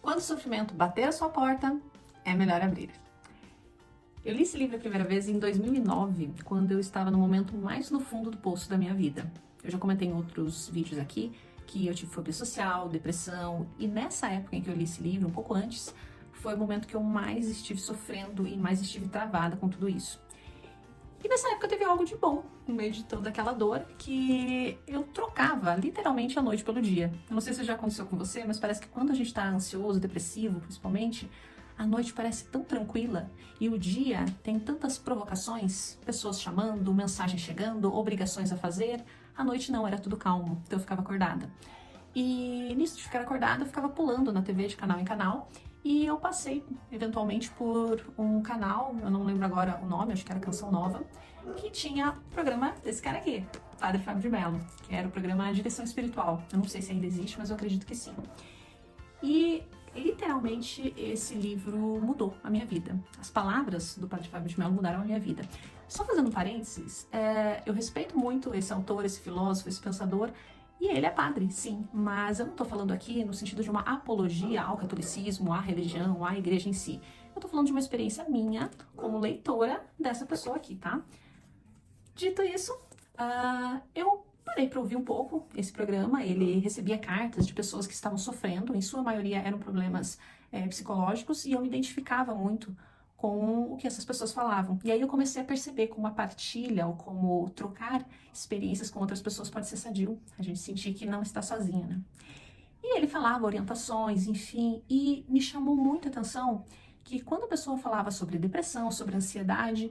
Quando o sofrimento bater a sua porta, é melhor abrir. Eu li esse livro a primeira vez em 2009, quando eu estava no momento mais no fundo do poço da minha vida. Eu já comentei em outros vídeos aqui que eu tive fobia social, depressão, e nessa época em que eu li esse livro, um pouco antes, foi o momento que eu mais estive sofrendo e mais estive travada com tudo isso. E nessa época teve algo de bom, no meio de toda aquela dor, que eu trocava literalmente a noite pelo dia. Eu não sei se já aconteceu com você, mas parece que quando a gente tá ansioso, depressivo, principalmente, a noite parece tão tranquila e o dia tem tantas provocações, pessoas chamando, mensagens chegando, obrigações a fazer. A noite não, era tudo calmo, então eu ficava acordada. E nisso de ficar acordada, eu ficava pulando na TV de canal em canal. E eu passei, eventualmente, por um canal, eu não lembro agora o nome, acho que era Canção Nova, que tinha o programa desse cara aqui, Padre Fábio de Mello, que era o programa Direção Espiritual. Eu não sei se ainda existe, mas eu acredito que sim. E, literalmente, esse livro mudou a minha vida. As palavras do Padre Fábio de Mello mudaram a minha vida. Só fazendo um parênteses, eu respeito muito esse autor, esse filósofo, esse pensador, e ele é padre, sim, mas eu não tô falando aqui no sentido de uma apologia ao catolicismo, à religião, à igreja em si. Eu tô falando de uma experiência minha como leitora dessa pessoa aqui, tá? Dito isso, eu parei para ouvir um pouco esse programa. Ele recebia cartas de pessoas que estavam sofrendo, em sua maioria eram problemas psicológicos, e eu me identificava muito com o que essas pessoas falavam. E aí eu comecei a perceber como a partilha ou como trocar experiências com outras pessoas pode ser sadio. A gente sentir que não está sozinha, né? E ele falava orientações, enfim, e me chamou muita atenção que quando a pessoa falava sobre depressão, sobre ansiedade,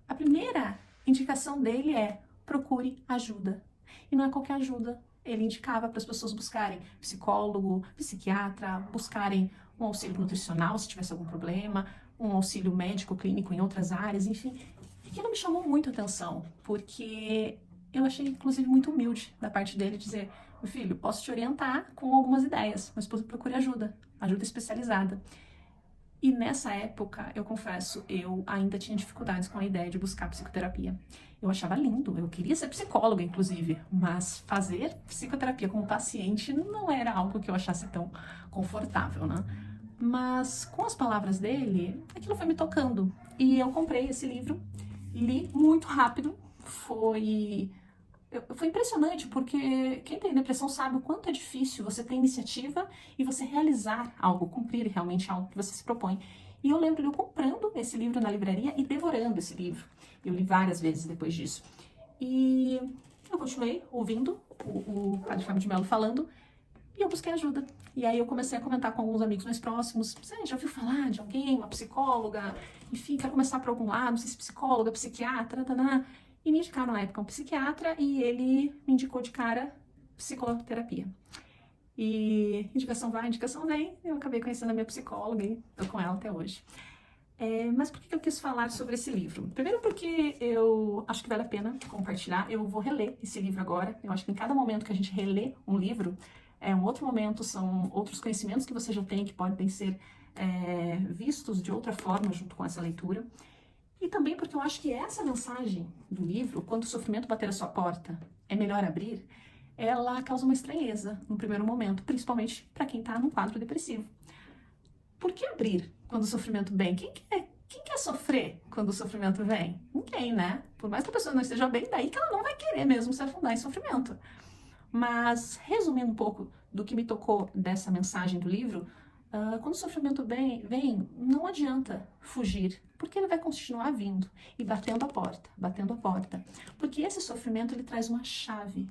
a primeira indicação dele é: procure ajuda. E não é qualquer ajuda. Ele indicava para as pessoas buscarem psicólogo, psiquiatra, buscarem um auxílio nutricional se tivesse algum problema, um auxílio médico, clínico em outras áreas, enfim. Aquilo me chamou muito a atenção, porque eu achei, inclusive, muito humilde da parte dele dizer: meu filho, posso te orientar com algumas ideias, mas procure ajuda, ajuda especializada. E nessa época, eu confesso, eu ainda tinha dificuldades com a ideia de buscar psicoterapia. Eu achava lindo, eu queria ser psicóloga, inclusive, mas fazer psicoterapia como paciente não era algo que eu achasse tão confortável, né? Mas com as palavras dele, aquilo foi me tocando. E eu comprei esse livro, li muito rápido, foi impressionante, porque quem tem depressão sabe o quanto é difícil você ter iniciativa e você realizar algo, cumprir realmente algo que você se propõe. E eu lembro de eu comprando esse livro na livraria e devorando esse livro. Eu li várias vezes depois disso. E eu continuei ouvindo o Padre Fábio de Mello falando e eu busquei ajuda. E aí eu comecei a comentar com alguns amigos mais próximos: você já ouviu falar de alguém, uma psicóloga? Enfim, quero começar por algum lado, não sei se psicóloga, psiquiatra, tadá. E me indicaram na época um psiquiatra e ele me indicou de cara psicoterapia. E indicação vai, indicação vem, eu acabei conhecendo a minha psicóloga e tô com ela até hoje. Mas por que eu quis falar sobre esse livro? Primeiro porque eu acho que vale a pena compartilhar. Eu vou reler esse livro agora. Eu acho que em cada momento que a gente relê um livro, é um outro momento, são outros conhecimentos que você já tem que podem ser vistos de outra forma junto com essa leitura. E também porque eu acho que essa mensagem do livro, quando o sofrimento bater a sua porta, é melhor abrir, ela causa uma estranheza no primeiro momento, principalmente para quem está num quadro depressivo. Por que abrir quando o sofrimento vem? Quem quer sofrer quando o sofrimento vem? Ninguém, né? Por mais que a pessoa não esteja bem, daí que ela não vai querer mesmo se afundar em sofrimento. Mas, resumindo um pouco do que me tocou dessa mensagem do livro, quando o sofrimento vem, não adianta fugir, porque ele vai continuar vindo e batendo a porta. Porque esse sofrimento, ele traz uma chave.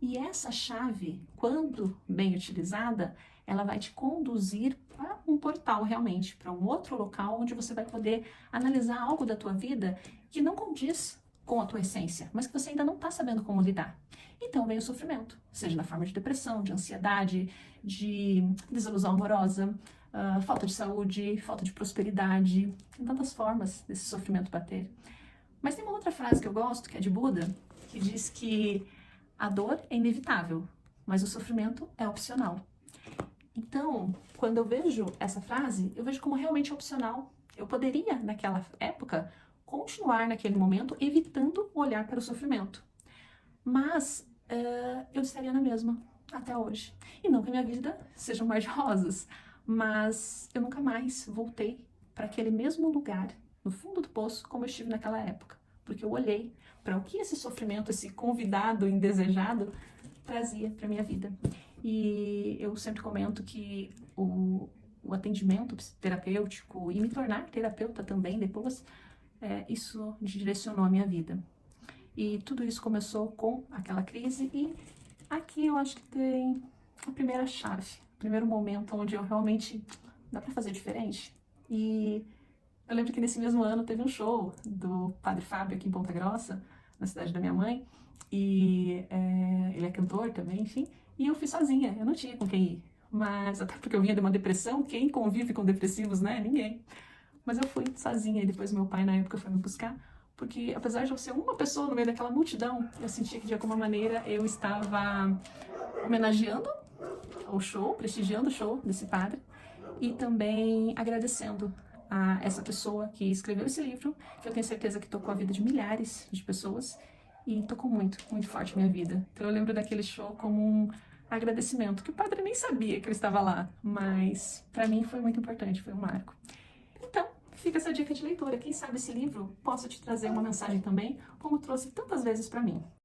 E essa chave, quando bem utilizada, ela vai te conduzir para um portal realmente, para um outro local onde você vai poder analisar algo da tua vida que não condiz com a tua essência, mas que você ainda não está sabendo como lidar. Então vem o sofrimento, seja na forma de depressão, de ansiedade, de desilusão amorosa, falta de saúde, falta de prosperidade. Tem tantas formas desse sofrimento bater. Mas tem uma outra frase que eu gosto, que é de Buda, que diz que a dor é inevitável, mas o sofrimento é opcional. Então, quando eu vejo essa frase, eu vejo como realmente opcional. Eu poderia, naquela época, continuar naquele momento evitando olhar para o sofrimento. Mas eu estaria na mesma até hoje. E não que a minha vida seja um mar de rosas, mas eu nunca mais voltei para aquele mesmo lugar, no fundo do poço, como eu estive naquela época, porque eu olhei para o que esse sofrimento, esse convidado indesejado, trazia para minha vida. E eu sempre comento que o atendimento terapêutico e me tornar terapeuta também depois, isso direcionou a minha vida. E tudo isso começou com aquela crise e aqui eu acho que tem a primeira chave, o primeiro momento onde eu realmente dá para fazer diferente. E eu lembro que nesse mesmo ano teve um show do Padre Fábio aqui em Ponta Grossa, na cidade da minha mãe, e ele é cantor também, enfim, e eu fui sozinha, eu não tinha com quem ir, mas até porque eu vinha de uma depressão, quem convive com depressivos, né? Ninguém. Mas eu fui sozinha e depois meu pai na época foi me buscar, porque apesar de eu ser uma pessoa no meio daquela multidão, eu sentia que de alguma maneira eu estava homenageando o show, prestigiando o show desse padre e também agradecendo a essa pessoa que escreveu esse livro, que eu tenho certeza que tocou a vida de milhares de pessoas e tocou muito, muito forte a minha vida. Então eu lembro daquele show como um agradecimento, que o padre nem sabia que eu estava lá, mas para mim foi muito importante, foi um marco. Então, fica essa dica de leitura. Quem sabe esse livro possa te trazer uma mensagem também, como trouxe tantas vezes para mim.